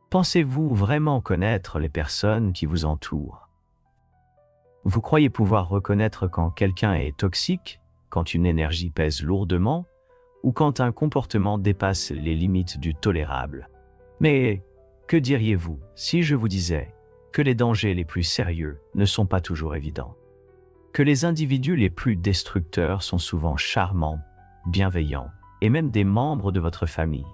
Pensez-vous vraiment connaître les personnes qui vous entourent? Vous croyez pouvoir reconnaître quand quelqu'un est toxique, quand une énergie pèse lourdement, ou quand un comportement dépasse les limites du tolérable? Mais que diriez-vous si je vous disais que les dangers les plus sérieux ne sont pas toujours évidents? Que les individus les plus destructeurs sont souvent charmants, bienveillants, et même des membres de votre famille?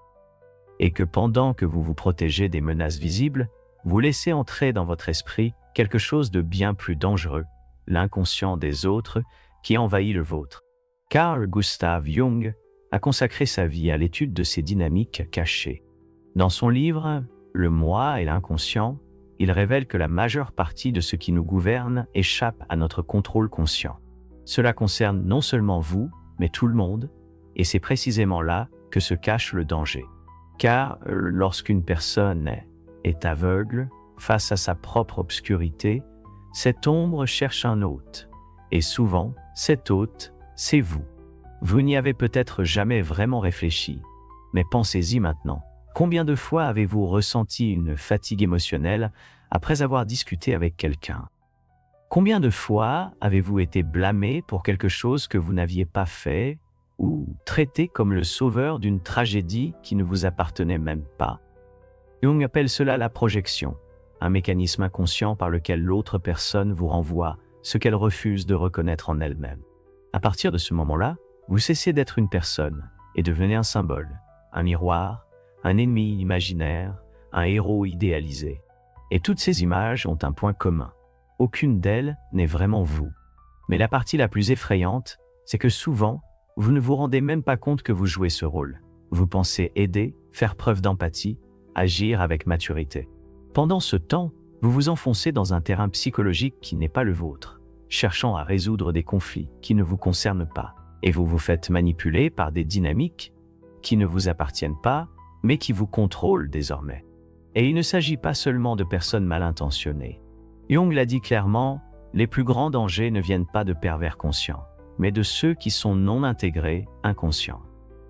Et que pendant que vous vous protégez des menaces visibles, vous laissez entrer dans votre esprit quelque chose de bien plus dangereux, l'inconscient des autres qui envahit le vôtre. Carl Gustav Jung a consacré sa vie à l'étude de ces dynamiques cachées. Dans son livre « Le moi et l'inconscient », il révèle que la majeure partie de ce qui nous gouverne échappe à notre contrôle conscient. Cela concerne non seulement vous, mais tout le monde, et c'est précisément là que se cache le danger. Car lorsqu'une personne est aveugle face à sa propre obscurité, cette ombre cherche un hôte. Et souvent, cet hôte, c'est vous. Vous n'y avez peut-être jamais vraiment réfléchi, mais pensez-y maintenant. Combien de fois avez-vous ressenti une fatigue émotionnelle après avoir discuté avec quelqu'un? Combien de fois avez-vous été blâmé pour quelque chose que vous n'aviez pas fait ou traité comme le sauveur d'une tragédie qui ne vous appartenait même pas? Jung appelle cela la projection, un mécanisme inconscient par lequel l'autre personne vous renvoie ce qu'elle refuse de reconnaître en elle-même. À partir de ce moment-là, vous cessez d'être une personne et devenez un symbole, un miroir, un ennemi imaginaire, un héros idéalisé. Et toutes ces images ont un point commun. Aucune d'elles n'est vraiment vous. Mais la partie la plus effrayante, c'est que souvent, vous ne vous rendez même pas compte que vous jouez ce rôle. Vous pensez aider, faire preuve d'empathie, agir avec maturité. Pendant ce temps, vous vous enfoncez dans un terrain psychologique qui n'est pas le vôtre, cherchant à résoudre des conflits qui ne vous concernent pas. Et vous vous faites manipuler par des dynamiques qui ne vous appartiennent pas, mais qui vous contrôlent désormais. Et il ne s'agit pas seulement de personnes mal intentionnées. Jung l'a dit clairement, les plus grands dangers ne viennent pas de pervers conscients, mais de ceux qui sont non intégrés, inconscients.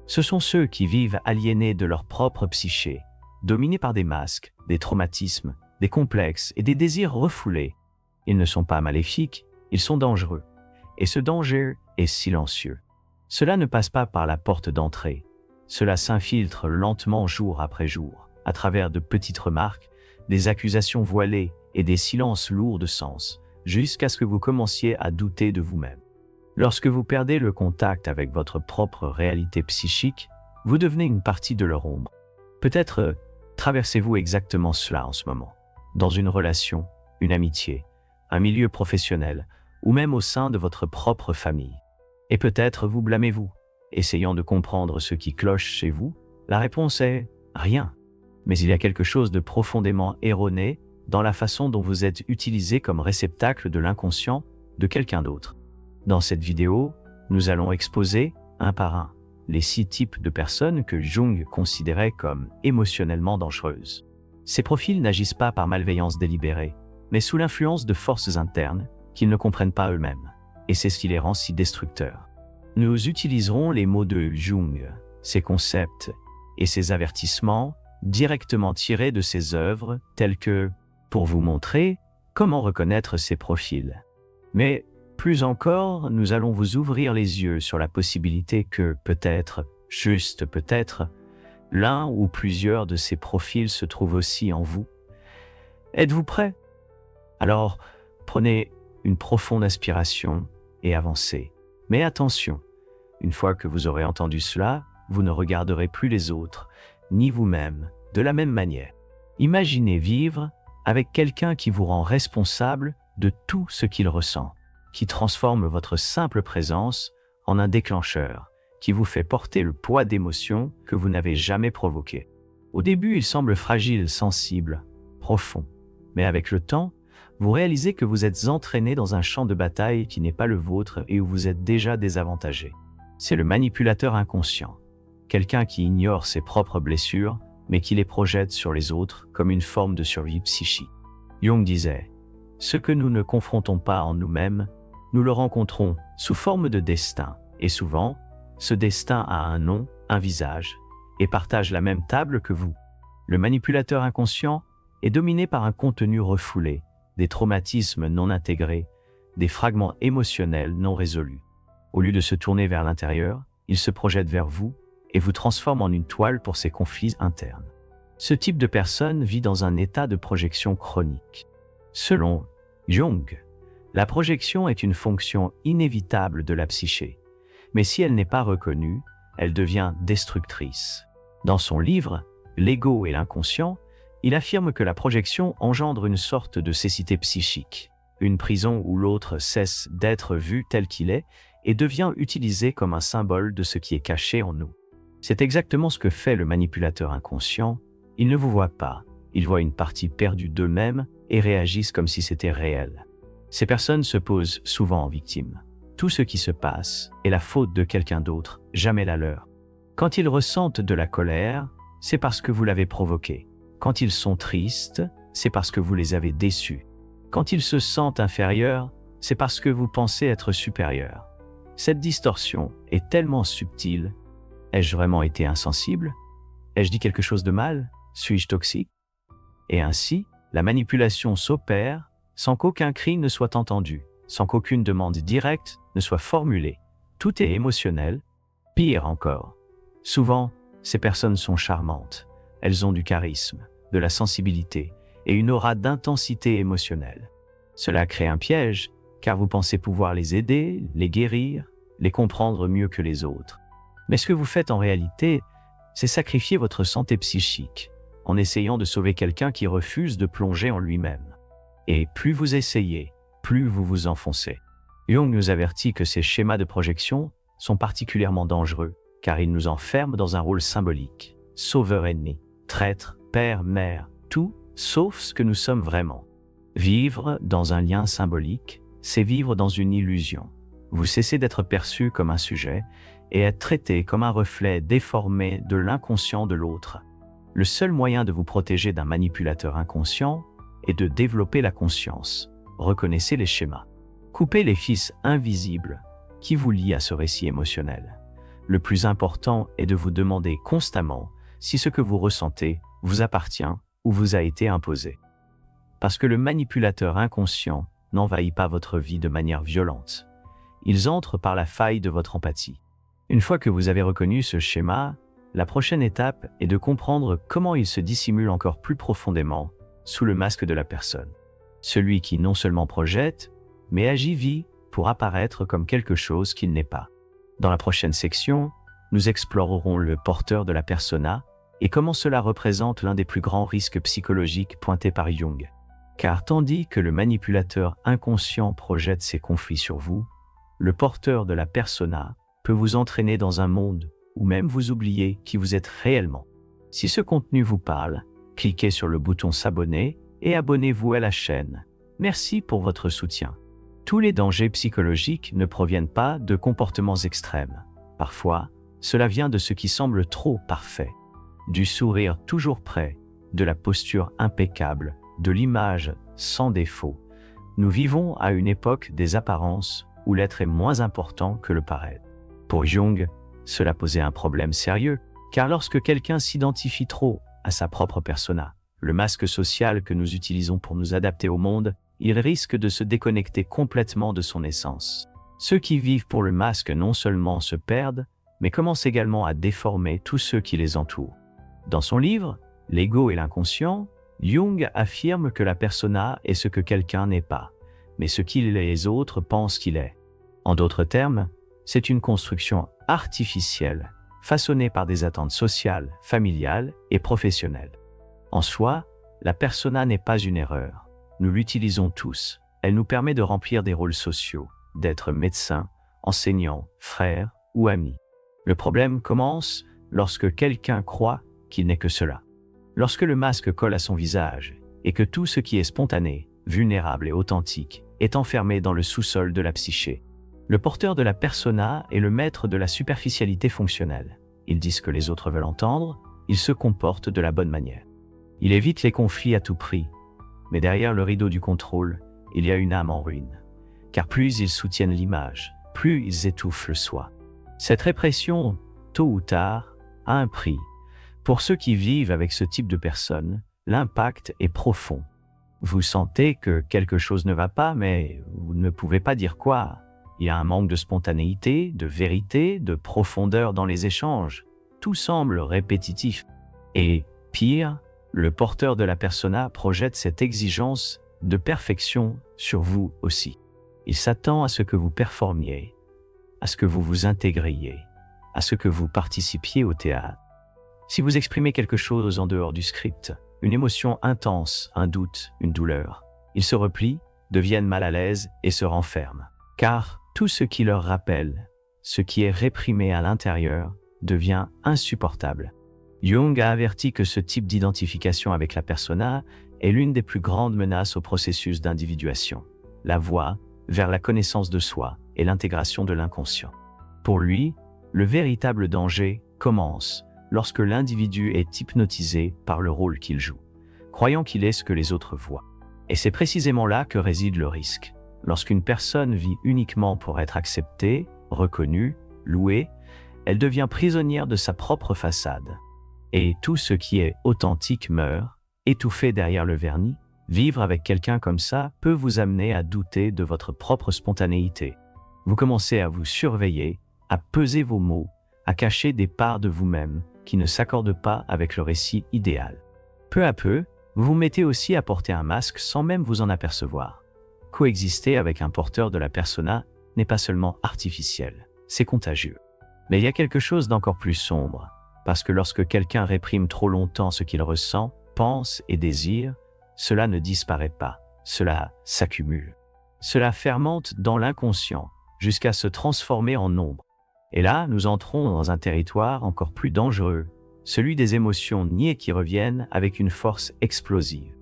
Ce sont ceux qui vivent aliénés de leur propre psyché, dominés par des masques, des traumatismes, des complexes et des désirs refoulés. Ils ne sont pas maléfiques, ils sont dangereux. Et ce danger est silencieux. Cela ne passe pas par la porte d'entrée. Cela s'infiltre lentement jour après jour, à travers de petites remarques, des accusations voilées et des silences lourds de sens, jusqu'à ce que vous commenciez à douter de vous-même. Lorsque vous perdez le contact avec votre propre réalité psychique, vous devenez une partie de leur ombre. Peut-être traversez-vous exactement cela en ce moment, dans une relation, une amitié, un milieu professionnel, ou même au sein de votre propre famille. Et peut-être vous blâmez-vous, essayant de comprendre ce qui cloche chez vous. La réponse est rien. Mais il y a quelque chose de profondément erroné dans la façon dont vous êtes utilisé comme réceptacle de l'inconscient de quelqu'un d'autre. Dans cette vidéo, nous allons exposer, un par un, les 6 types de personnes que Jung considérait comme émotionnellement dangereuses. Ces profils n'agissent pas par malveillance délibérée, mais sous l'influence de forces internes qu'ils ne comprennent pas eux-mêmes, et c'est ce qui les rend si destructeurs. Nous utiliserons les mots de Jung, ses concepts et ses avertissements directement tirés de ses œuvres telles que pour vous montrer comment reconnaître ces profils. Mais plus encore, nous allons vous ouvrir les yeux sur la possibilité que peut-être, juste peut-être, l'un ou plusieurs de ces profils se trouvent aussi en vous. Êtes-vous prêts? Alors, prenez une profonde inspiration et avancez. Mais attention, une fois que vous aurez entendu cela, vous ne regarderez plus les autres, ni vous-même, de la même manière. Imaginez vivre avec quelqu'un qui vous rend responsable de tout ce qu'il ressent, qui transforme votre simple présence en un déclencheur, qui vous fait porter le poids d'émotions que vous n'avez jamais provoquées. Au début, il semble fragile, sensible, profond, mais avec le temps, vous réalisez que vous êtes entraîné dans un champ de bataille qui n'est pas le vôtre et où vous êtes déjà désavantagé. C'est le manipulateur inconscient, quelqu'un qui ignore ses propres blessures, mais qui les projette sur les autres comme une forme de survie psychique. Jung disait, « Ce que nous ne confrontons pas en nous-mêmes, nous le rencontrons sous forme de destin, et souvent, ce destin a un nom, un visage, et partage la même table que vous. Le manipulateur inconscient est dominé par un contenu refoulé, des traumatismes non intégrés, des fragments émotionnels non résolus. Au lieu de se tourner vers l'intérieur, il se projette vers vous et vous transforme en une toile pour ses conflits internes. Ce type de personne vit dans un état de projection chronique. Selon Jung, la projection est une fonction inévitable de la psyché, mais si elle n'est pas reconnue, elle devient destructrice. Dans son livre « L'ego et l'inconscient », il affirme que la projection engendre une sorte de cécité psychique, une prison où l'autre cesse d'être vu tel qu'il est et devient utilisé comme un symbole de ce qui est caché en nous. C'est exactement ce que fait le manipulateur inconscient. Il ne vous voit pas, il voit une partie perdue d'eux-mêmes et réagissent comme si c'était réel. Ces personnes se posent souvent en victime. Tout ce qui se passe est la faute de quelqu'un d'autre, jamais la leur. Quand ils ressentent de la colère, c'est parce que vous l'avez provoquée. Quand ils sont tristes, c'est parce que vous les avez déçus. Quand ils se sentent inférieurs, c'est parce que vous pensez être supérieur. Cette distorsion est tellement subtile. Ai-je vraiment été insensible? Ai-je dit quelque chose de mal? Suis-je toxique? Et ainsi, la manipulation s'opère sans qu'aucun cri ne soit entendu, sans qu'aucune demande directe ne soit formulée. Tout est émotionnel. Pire encore. Souvent, ces personnes sont charmantes. Elles ont du charisme, de la sensibilité et une aura d'intensité émotionnelle. Cela crée un piège, car vous pensez pouvoir les aider, les guérir, les comprendre mieux que les autres. Mais ce que vous faites en réalité, c'est sacrifier votre santé psychique en essayant de sauver quelqu'un qui refuse de plonger en lui-même. Et plus vous essayez, plus vous vous enfoncez. Jung nous avertit que ces schémas de projection sont particulièrement dangereux, car ils nous enferment dans un rôle symbolique. Sauveur-ennemi, traître, père, mère, tout, sauf ce que nous sommes vraiment. Vivre dans un lien symbolique, c'est vivre dans une illusion. Vous cessez d'être perçu comme un sujet et être traité comme un reflet déformé de l'inconscient de l'autre. Le seul moyen de vous protéger d'un manipulateur inconscient est de développer la conscience. Reconnaissez les schémas. Coupez les fils invisibles qui vous lient à ce récit émotionnel. Le plus important est de vous demander constamment si ce que vous ressentez vous appartient ou vous a été imposé. Parce que le manipulateur inconscient n'envahit pas votre vie de manière violente. Ils entrent par la faille de votre empathie. Une fois que vous avez reconnu ce schéma, la prochaine étape est de comprendre comment il se dissimule encore plus profondément sous le masque de la personne. Celui qui non seulement projette, mais vit pour apparaître comme quelque chose qu'il n'est pas. Dans la prochaine section, nous explorerons le porteur de la persona et comment cela représente l'un des plus grands risques psychologiques pointés par Jung. Car tandis que le manipulateur inconscient projette ses conflits sur vous, le porteur de la persona peut vous entraîner dans un monde ou même vous oublier qui vous êtes réellement. Si ce contenu vous parle, cliquez sur le bouton s'abonner et abonnez-vous à la chaîne. Merci pour votre soutien. Tous les dangers psychologiques ne proviennent pas de comportements extrêmes. Parfois, cela vient de ce qui semble trop parfait. Du sourire toujours prêt, de la posture impeccable, de l'image sans défaut. Nous vivons à une époque des apparences où l'être est moins important que le paraître. Pour Jung, cela posait un problème sérieux, car lorsque quelqu'un s'identifie trop à sa propre persona, le masque social que nous utilisons pour nous adapter au monde, il risque de se déconnecter complètement de son essence. Ceux qui vivent pour le masque non seulement se perdent, mais commencent également à déformer tous ceux qui les entourent. Dans son livre « L'ego et l'inconscient », Jung affirme que la persona est ce que quelqu'un n'est pas, mais ce qu'il les autres pensent qu'il est. En d'autres termes, c'est une construction artificielle, façonnée par des attentes sociales, familiales et professionnelles. En soi, la persona n'est pas une erreur. Nous l'utilisons tous. Elle nous permet de remplir des rôles sociaux, d'être médecin, enseignant, frère ou ami. Le problème commence lorsque quelqu'un croit qu'il n'est que cela. Lorsque le masque colle à son visage et que tout ce qui est spontané, vulnérable et authentique est enfermé dans le sous-sol de la psyché. Le porteur de la persona est le maître de la superficialité fonctionnelle. Il dit ce que les autres veulent entendre, il se comporte de la bonne manière. Il évite les conflits à tout prix, mais derrière le rideau du contrôle, il y a une âme en ruine. Car plus ils soutiennent l'image, plus ils étouffent le soi. Cette répression, tôt ou tard, a un prix. Pour ceux qui vivent avec ce type de personne, l'impact est profond. Vous sentez que quelque chose ne va pas, mais vous ne pouvez pas dire quoi. Il y a un manque de spontanéité, de vérité, de profondeur dans les échanges. Tout semble répétitif. Et pire, le porteur de la persona projette cette exigence de perfection sur vous aussi. Il s'attend à ce que vous performiez, à ce que vous vous intégriez, à ce que vous participiez au théâtre. Si vous exprimez quelque chose en dehors du script, une émotion intense, un doute, une douleur, ils se replient, deviennent mal à l'aise et se renferment. Car tout ce qui leur rappelle, ce qui est réprimé à l'intérieur, devient insupportable. Jung a averti que ce type d'identification avec la persona est l'une des plus grandes menaces au processus d'individuation, la voie vers la connaissance de soi et l'intégration de l'inconscient. Pour lui, le véritable danger commence lorsque l'individu est hypnotisé par le rôle qu'il joue, croyant qu'il est ce que les autres voient. Et c'est précisément là que réside le risque. Lorsqu'une personne vit uniquement pour être acceptée, reconnue, louée, elle devient prisonnière de sa propre façade. Et tout ce qui est authentique meurt, étouffé derrière le vernis. Vivre avec quelqu'un comme ça peut vous amener à douter de votre propre spontanéité. Vous commencez à vous surveiller, à peser vos mots, à cacher des parts de vous-même qui ne s'accordent pas avec le récit idéal. Peu à peu, vous vous mettez aussi à porter un masque sans même vous en apercevoir. Coexister avec un porteur de la persona n'est pas seulement artificiel, c'est contagieux. Mais il y a quelque chose d'encore plus sombre, parce que lorsque quelqu'un réprime trop longtemps ce qu'il ressent, pense et désire, cela ne disparaît pas, cela s'accumule. Cela fermente dans l'inconscient, jusqu'à se transformer en ombre. Et là, nous entrons dans un territoire encore plus dangereux, celui des émotions niées qui reviennent avec une force explosive.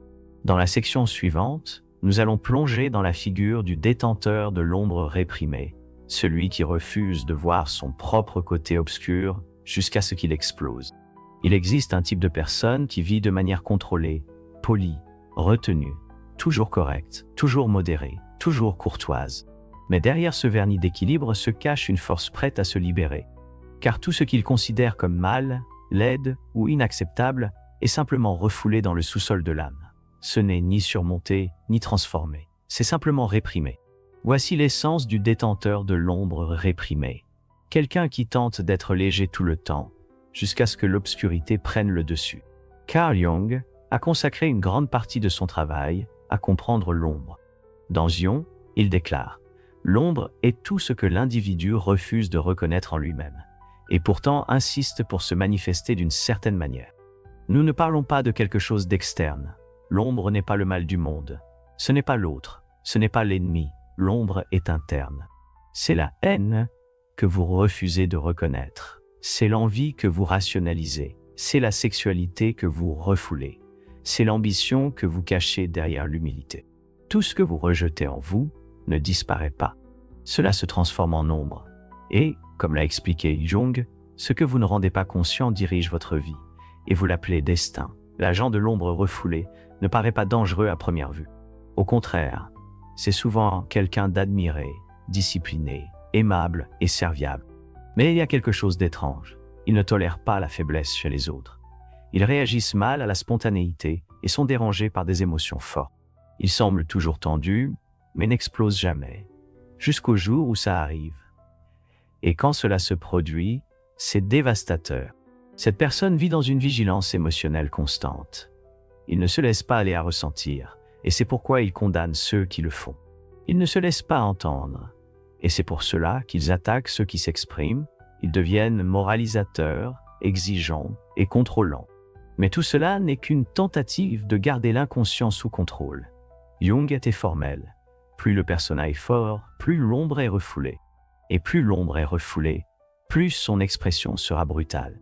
Dans la section suivante, nous allons plonger dans la figure du détenteur de l'ombre réprimée, celui qui refuse de voir son propre côté obscur jusqu'à ce qu'il explose. Il existe un type de personne qui vit de manière contrôlée, polie, retenue, toujours correcte, toujours modérée, toujours courtoise. Mais derrière ce vernis d'équilibre se cache une force prête à se libérer. Car tout ce qu'il considère comme mal, laide ou inacceptable est simplement refoulé dans le sous-sol de l'âme. Ce n'est ni surmonté, ni transformé. C'est simplement réprimé. Voici l'essence du détenteur de l'ombre réprimée. Quelqu'un qui tente d'être léger tout le temps, jusqu'à ce que l'obscurité prenne le dessus. Carl Jung a consacré une grande partie de son travail à comprendre l'ombre. Dans Zion, il déclare « L'ombre est tout ce que l'individu refuse de reconnaître en lui-même, et pourtant insiste pour se manifester d'une certaine manière. Nous ne parlons pas de quelque chose d'externe. L'ombre n'est pas le mal du monde. Ce n'est pas l'autre. Ce n'est pas l'ennemi. L'ombre est interne. C'est la haine que vous refusez de reconnaître. C'est l'envie que vous rationalisez. C'est la sexualité que vous refoulez. C'est l'ambition que vous cachez derrière l'humilité. Tout ce que vous rejetez en vous ne disparaît pas. Cela se transforme en ombre. Et, comme l'a expliqué Jung, ce que vous ne rendez pas conscient dirige votre vie, et vous l'appelez destin. L'agent de l'ombre refoulé ne paraît pas dangereux à première vue. Au contraire, c'est souvent quelqu'un d'admiré, discipliné, aimable et serviable. Mais il y a quelque chose d'étrange. Ils ne tolèrent pas la faiblesse chez les autres. Ils réagissent mal à la spontanéité et sont dérangés par des émotions fortes. Ils semblent toujours tendus, mais n'explosent jamais, jusqu'au jour où ça arrive. Et quand cela se produit, c'est dévastateur. Cette personne vit dans une vigilance émotionnelle constante. Il ne se laisse pas aller à ressentir, et c'est pourquoi il condamne ceux qui le font. Il ne se laisse pas entendre, et c'est pour cela qu'ils attaquent ceux qui s'expriment. Ils deviennent moralisateurs, exigeants et contrôlants. Mais tout cela n'est qu'une tentative de garder l'inconscient sous contrôle. Jung était formel. Plus le persona est fort, plus l'ombre est refoulée. Et plus l'ombre est refoulée, plus son expression sera brutale.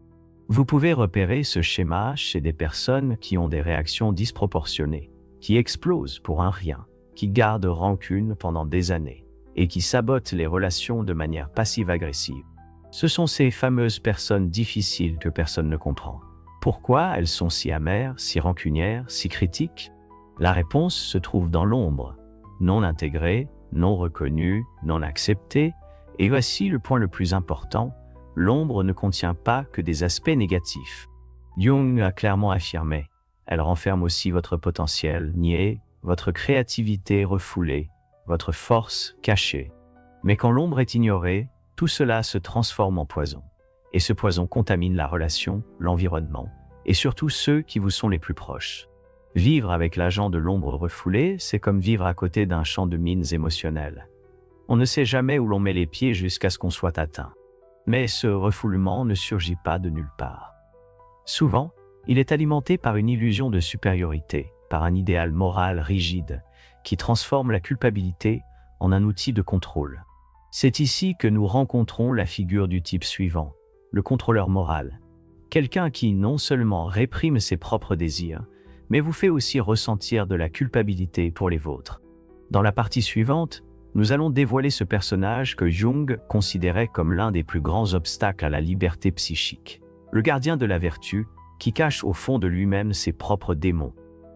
Vous pouvez repérer ce schéma chez des personnes qui ont des réactions disproportionnées, qui explosent pour un rien, qui gardent rancune pendant des années, et qui sabotent les relations de manière passive-agressive. Ce sont ces fameuses personnes difficiles que personne ne comprend. Pourquoi elles sont si amères, si rancunières, si critiques? La réponse se trouve dans l'ombre, non intégrée, non reconnue, non acceptée, et voici le point le plus important, l'ombre ne contient pas que des aspects négatifs. Jung a clairement affirmé, elle renferme aussi votre potentiel nié, votre créativité refoulée, votre force cachée. Mais quand l'ombre est ignorée, tout cela se transforme en poison. Et ce poison contamine la relation, l'environnement, et surtout ceux qui vous sont les plus proches. Vivre avec l'agent de l'ombre refoulée, c'est comme vivre à côté d'un champ de mines émotionnelles. On ne sait jamais où l'on met les pieds jusqu'à ce qu'on soit atteint. Mais ce refoulement ne surgit pas de nulle part. Souvent, il est alimenté par une illusion de supériorité, par un idéal moral rigide, qui transforme la culpabilité en un outil de contrôle. C'est ici que nous rencontrons la figure du type suivant, le contrôleur moral. Quelqu'un qui non seulement réprime ses propres désirs, mais vous fait aussi ressentir de la culpabilité pour les vôtres. Dans la partie suivante, nous allons dévoiler ce personnage que Jung considérait comme l'un des plus grands obstacles à la liberté psychique. Le gardien de la vertu, qui cache au fond de lui-même ses propres démons.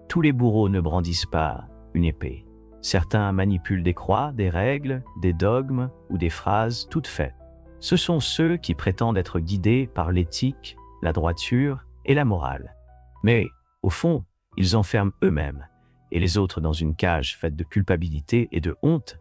Tous les bourreaux ne brandissent pas une épée. Certains manipulent des croix, des règles, des dogmes ou des phrases toutes faites. Ce sont ceux qui prétendent être guidés par l'éthique, la droiture et la morale. Mais, au fond, ils enferment eux-mêmes, et les autres dans une cage faite de culpabilité et de honte.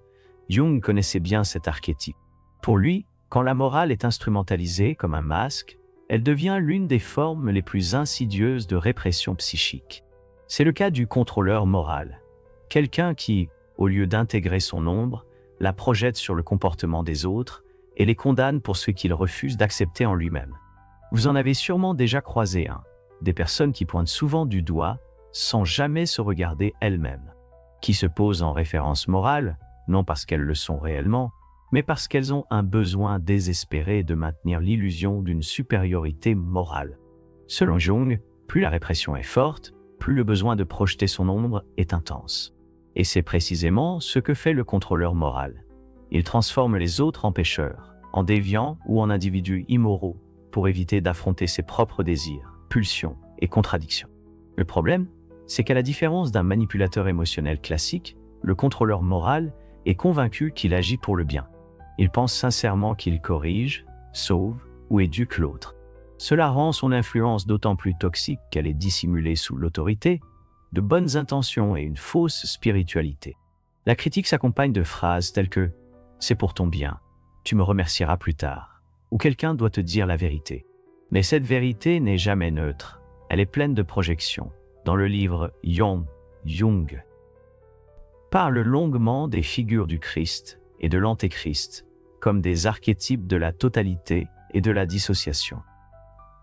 Jung connaissait bien cet archétype. Pour lui, quand la morale est instrumentalisée comme un masque, elle devient l'une des formes les plus insidieuses de répression psychique. C'est le cas du contrôleur moral. Quelqu'un qui, au lieu d'intégrer son ombre, la projette sur le comportement des autres et les condamne pour ce qu'il refuse d'accepter en lui-même. Vous en avez sûrement déjà croisé un, des personnes qui pointent souvent du doigt sans jamais se regarder elles-mêmes, qui se posent en référence morale, non parce qu'elles le sont réellement, mais parce qu'elles ont un besoin désespéré de maintenir l'illusion d'une supériorité morale. Selon Jung, plus la répression est forte, plus le besoin de projeter son ombre est intense. Et c'est précisément ce que fait le contrôleur moral. Il transforme les autres en pécheurs, en déviants ou en individus immoraux, pour éviter d'affronter ses propres désirs, pulsions et contradictions. Le problème, c'est qu'à la différence d'un manipulateur émotionnel classique, le contrôleur moral est convaincu qu'il agit pour le bien. Il pense sincèrement qu'il corrige, sauve ou éduque l'autre. Cela rend son influence d'autant plus toxique qu'elle est dissimulée sous l'autorité, de bonnes intentions et une fausse spiritualité. La critique s'accompagne de phrases telles que « c'est pour ton bien, tu me remercieras plus tard » ou « quelqu'un doit te dire la vérité ». Mais cette vérité n'est jamais neutre, elle est pleine de projections. Dans le livre Jung parle longuement des figures du Christ et de l'Antéchrist, comme des archétypes de la totalité et de la dissociation.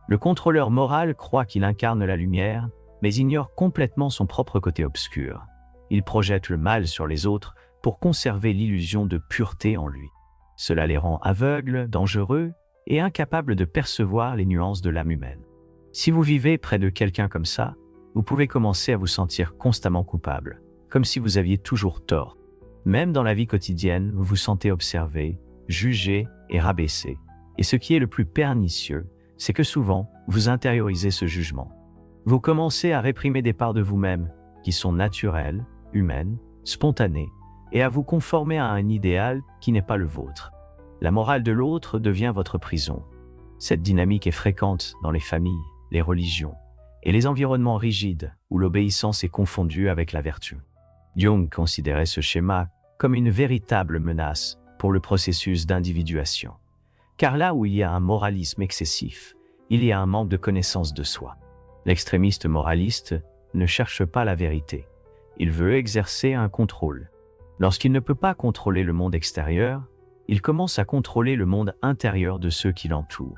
Le contrôleur moral croit qu'il incarne la lumière, mais ignore complètement son propre côté obscur. Il projette le mal sur les autres pour conserver l'illusion de pureté en lui. Cela les rend aveugles, dangereux et incapables de percevoir les nuances de l'âme humaine. Si vous vivez près de quelqu'un comme ça, vous pouvez commencer à vous sentir constamment coupable, comme si vous aviez toujours tort. Même dans la vie quotidienne, vous vous sentez observé, jugé et rabaissé. Et ce qui est le plus pernicieux, c'est que souvent, vous intériorisez ce jugement. Vous commencez à réprimer des parts de vous-même qui sont naturelles, humaines, spontanées, et à vous conformer à un idéal qui n'est pas le vôtre. La morale de l'autre devient votre prison. Cette dynamique est fréquente dans les familles, les religions et les environnements rigides où l'obéissance est confondue avec la vertu. Jung considérait ce schéma comme une véritable menace pour le processus d'individuation. Car là où il y a un moralisme excessif, il y a un manque de connaissance de soi. L'extrémiste moraliste ne cherche pas la vérité. Il veut exercer un contrôle. Lorsqu'il ne peut pas contrôler le monde extérieur, il commence à contrôler le monde intérieur de ceux qui l'entourent.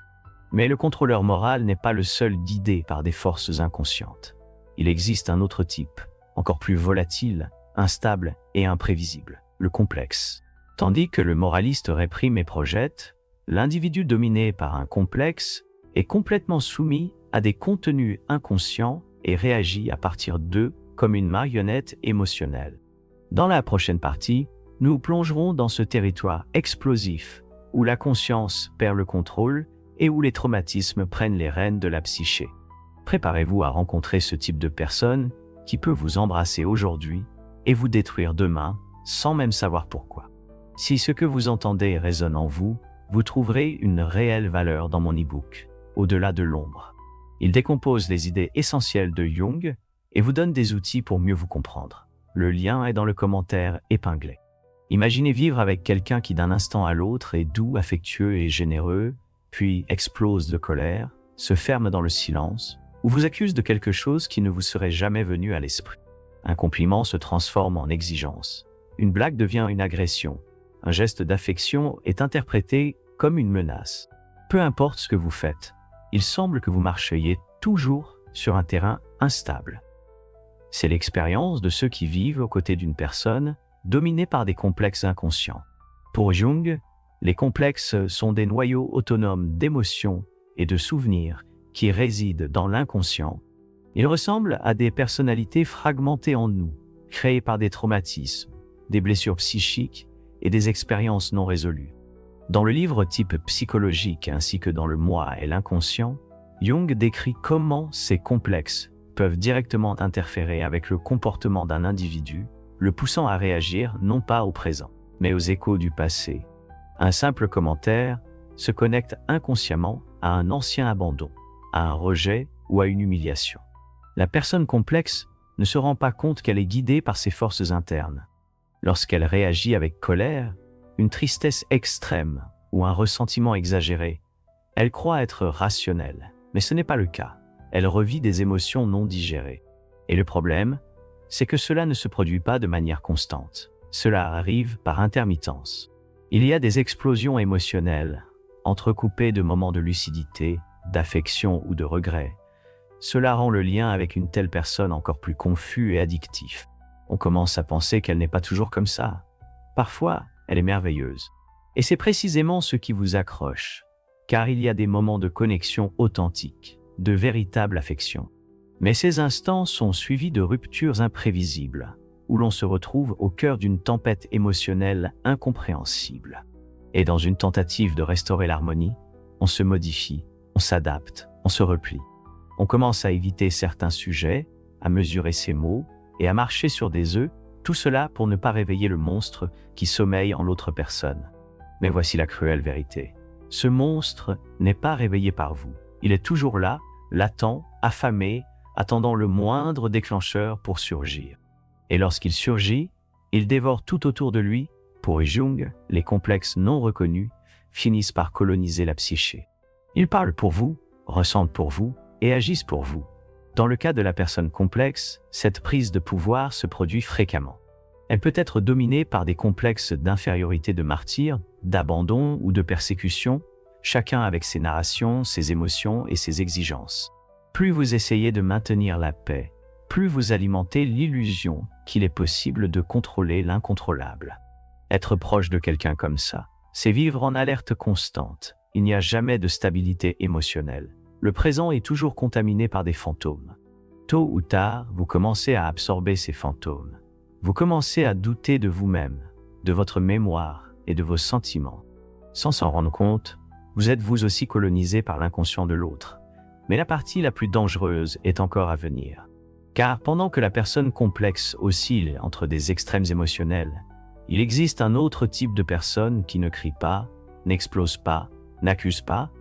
Mais le contrôleur moral n'est pas le seul guidé par des forces inconscientes. Il existe un autre type, encore plus volatile, instable et imprévisible, le complexe. Tandis que le moraliste réprime et projette, l'individu dominé par un complexe est complètement soumis à des contenus inconscients et réagit à partir d'eux comme une marionnette émotionnelle. Dans la prochaine partie, nous plongerons dans ce territoire explosif où la conscience perd le contrôle et où les traumatismes prennent les rênes de la psyché. Préparez-vous à rencontrer ce type de personne qui peut vous embrasser aujourd'hui et vous détruire demain sans même savoir pourquoi. Si ce que vous entendez résonne en vous, vous trouverez une réelle valeur dans mon e-book, Au-delà de l'ombre. Il décompose les idées essentielles de Jung et vous donne des outils pour mieux vous comprendre. Le lien est dans le commentaire épinglé. Imaginez vivre avec quelqu'un qui d'un instant à l'autre est doux, affectueux et généreux, puis explose de colère, se ferme dans le silence, ou vous accuse de quelque chose qui ne vous serait jamais venu à l'esprit. Un compliment se transforme en exigence. Une blague devient une agression. Un geste d'affection est interprété comme une menace. Peu importe ce que vous faites, il semble que vous marchiez toujours sur un terrain instable. C'est l'expérience de ceux qui vivent aux côtés d'une personne dominée par des complexes inconscients. Pour Jung, les complexes sont des noyaux autonomes d'émotions et de souvenirs qui résident dans l'inconscient. Ils ressemblent à des personnalités fragmentées en nous, créées par des traumatismes, des blessures psychiques et des expériences non résolues. Dans le livre Type psychologique ainsi que dans le moi et l'inconscient, Jung décrit comment ces complexes peuvent directement interférer avec le comportement d'un individu, le poussant à réagir non pas au présent, mais aux échos du passé. Un simple commentaire se connecte inconsciemment à un ancien abandon, à un rejet ou à une humiliation. La personne complexe ne se rend pas compte qu'elle est guidée par ses forces internes. Lorsqu'elle réagit avec colère, une tristesse extrême ou un ressentiment exagéré, elle croit être rationnelle, mais ce n'est pas le cas. Elle revit des émotions non digérées. Et le problème, c'est que cela ne se produit pas de manière constante. Cela arrive par intermittence. Il y a des explosions émotionnelles, entrecoupées de moments de lucidité, d'affection ou de regret. Cela rend le lien avec une telle personne encore plus confus et addictif. On commence à penser qu'elle n'est pas toujours comme ça. Parfois, elle est merveilleuse. Et c'est précisément ce qui vous accroche, car il y a des moments de connexion authentique, de véritable affection. Mais ces instants sont suivis de ruptures imprévisibles, où l'on se retrouve au cœur d'une tempête émotionnelle incompréhensible. Et dans une tentative de restaurer l'harmonie, on se modifie, on s'adapte, on se replie. On commence à éviter certains sujets, à mesurer ses mots et à marcher sur des œufs, tout cela pour ne pas réveiller le monstre qui sommeille en l'autre personne. Mais voici la cruelle vérité. Ce monstre n'est pas réveillé par vous. Il est toujours là, latent, affamé, attendant le moindre déclencheur pour surgir. Et lorsqu'il surgit, il dévore tout autour de lui. Pour Jung, les complexes non reconnus finissent par coloniser la psyché. Ils parlent pour vous, ressentent pour vous et agissent pour vous. Dans le cas de la personne complexe, cette prise de pouvoir se produit fréquemment. Elle peut être dominée par des complexes d'infériorité de martyr, d'abandon ou de persécution, chacun avec ses narrations, ses émotions et ses exigences. Plus vous essayez de maintenir la paix, plus vous alimentez l'illusion qu'il est possible de contrôler l'incontrôlable. Être proche de quelqu'un comme ça, c'est vivre en alerte constante. Il n'y a jamais de stabilité émotionnelle. Le présent est toujours contaminé par des fantômes. Tôt ou tard, vous commencez à absorber ces fantômes. Vous commencez à douter de vous-même, de votre mémoire et de vos sentiments. Sans s'en rendre compte, vous êtes vous aussi colonisé par l'inconscient de l'autre. Mais la partie la plus dangereuse est encore à venir. Car pendant que la personne complexe oscille entre des extrêmes émotionnels, il existe un autre type de personne qui ne crie pas, n'explose pas, n'accuse pas,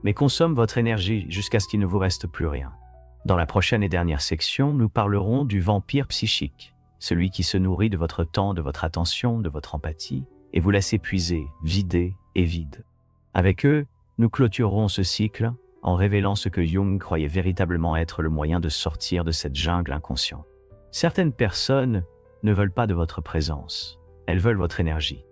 mais consomme votre énergie jusqu'à ce qu'il ne vous reste plus rien. Dans la prochaine et dernière section, nous parlerons du vampire psychique, celui qui se nourrit de votre temps, de votre attention, de votre empathie, et vous laisse épuisé, vidé et vide. Avec eux, nous clôturerons ce cycle en révélant ce que Jung croyait véritablement être le moyen de sortir de cette jungle inconsciente. Certaines personnes ne veulent pas de votre présence, elles veulent votre énergie.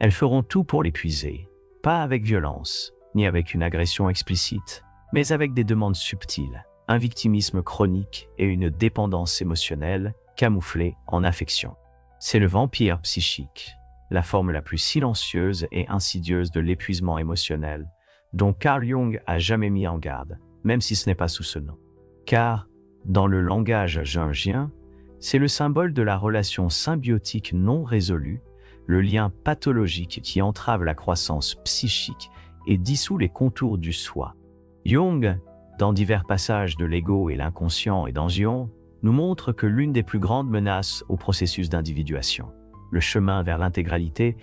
Elles feront tout pour l'épuiser, pas avec violence, ni avec une agression explicite, mais avec des demandes subtiles, un victimisme chronique et une dépendance émotionnelle camouflée en affection. C'est le vampire psychique, la forme la plus silencieuse et insidieuse de l'épuisement émotionnel, dont Carl Jung a jamais mis en garde, même si ce n'est pas sous ce nom. Car, dans le langage jungien, c'est le symbole de la relation symbiotique non résolue, le lien pathologique qui entrave la croissance psychique et dissout les contours du soi. Jung, dans divers passages de l'ego et l'inconscient et d'Angion, nous montre que l'une des plus grandes menaces au processus d'individuation, le chemin vers l'intégralité,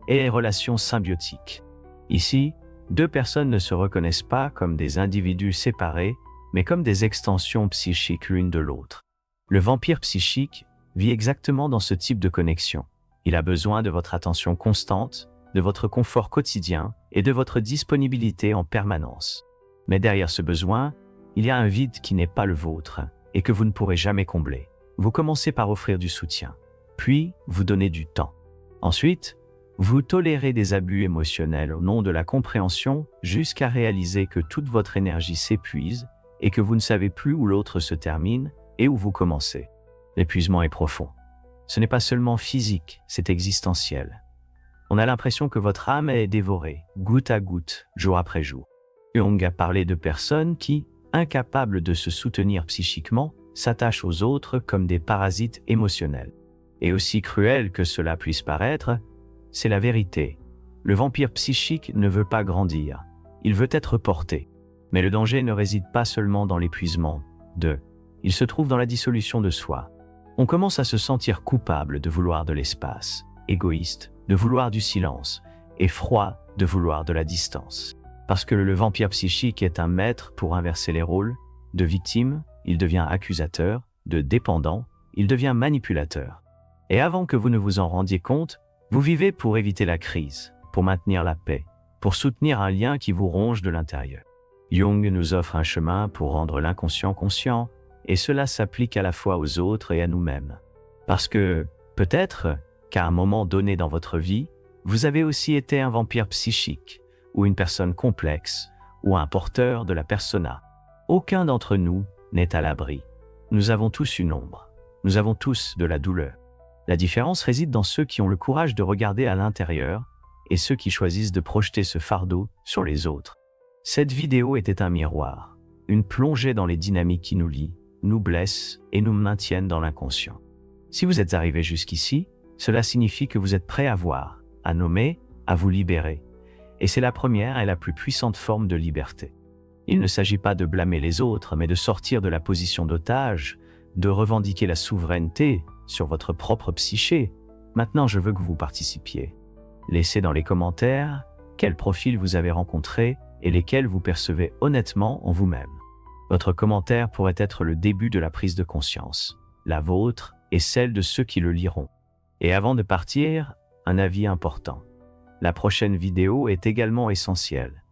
est les relations symbiotiques. Ici, deux personnes ne se reconnaissent pas comme des individus séparés, mais comme des extensions psychiques l'une de l'autre. Le vampire psychique vit exactement dans ce type de connexion. Il a besoin de votre attention constante, de votre confort quotidien et de votre disponibilité en permanence. Mais derrière ce besoin, il y a un vide qui n'est pas le vôtre et que vous ne pourrez jamais combler. Vous commencez par offrir du soutien, puis vous donnez du temps. Ensuite, vous tolérez des abus émotionnels au nom de la compréhension jusqu'à réaliser que toute votre énergie s'épuise et que vous ne savez plus où l'autre se termine et où vous commencez. L'épuisement est profond. Ce n'est pas seulement physique, c'est existentiel. On a l'impression que votre âme est dévorée, goutte à goutte, jour après jour. Jung a parlé de personnes qui, incapables de se soutenir psychiquement, s'attachent aux autres comme des parasites émotionnels. Et aussi cruel que cela puisse paraître, c'est la vérité. Le vampire psychique ne veut pas grandir, il veut être porté. Mais le danger ne réside pas seulement dans l'épuisement. Il se trouve dans la dissolution de soi. On commence à se sentir coupable de vouloir de l'espace, égoïste, de vouloir du silence, et froid de vouloir de la distance. Parce que le vampire psychique est un maître pour inverser les rôles. De victime, il devient accusateur, de dépendant, il devient manipulateur. Et avant que vous ne vous en rendiez compte, vous vivez pour éviter la crise, pour maintenir la paix, pour soutenir un lien qui vous ronge de l'intérieur. Jung nous offre un chemin pour rendre l'inconscient conscient, et cela s'applique à la fois aux autres et à nous-mêmes. Parce que, peut-être, qu'à un moment donné dans votre vie, vous avez aussi été un vampire psychique, ou une personne complexe, ou un porteur de la persona. Aucun d'entre nous n'est à l'abri. Nous avons tous une ombre. Nous avons tous de la douleur. La différence réside dans ceux qui ont le courage de regarder à l'intérieur et ceux qui choisissent de projeter ce fardeau sur les autres. Cette vidéo était un miroir, une plongée dans les dynamiques qui nous lient, nous blessent et nous maintiennent dans l'inconscient. Si vous êtes arrivé jusqu'ici, cela signifie que vous êtes prêt à voir, à nommer, à vous libérer. Et c'est la première et la plus puissante forme de liberté. Il ne s'agit pas de blâmer les autres, mais de sortir de la position d'otage, de revendiquer la souveraineté sur votre propre psyché. Maintenant, je veux que vous participiez. Laissez dans les commentaires quel profil vous avez rencontré et lesquels vous percevez honnêtement en vous-même. Votre commentaire pourrait être le début de la prise de conscience, la vôtre et celle de ceux qui le liront. Et avant de partir, un avis important. La prochaine vidéo est également essentielle.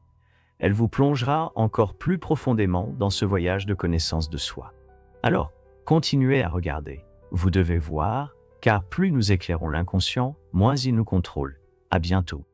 Elle vous plongera encore plus profondément dans ce voyage de connaissance de soi. Alors, continuez à regarder. Vous devez voir, car plus nous éclairons l'inconscient, moins il nous contrôle. À bientôt.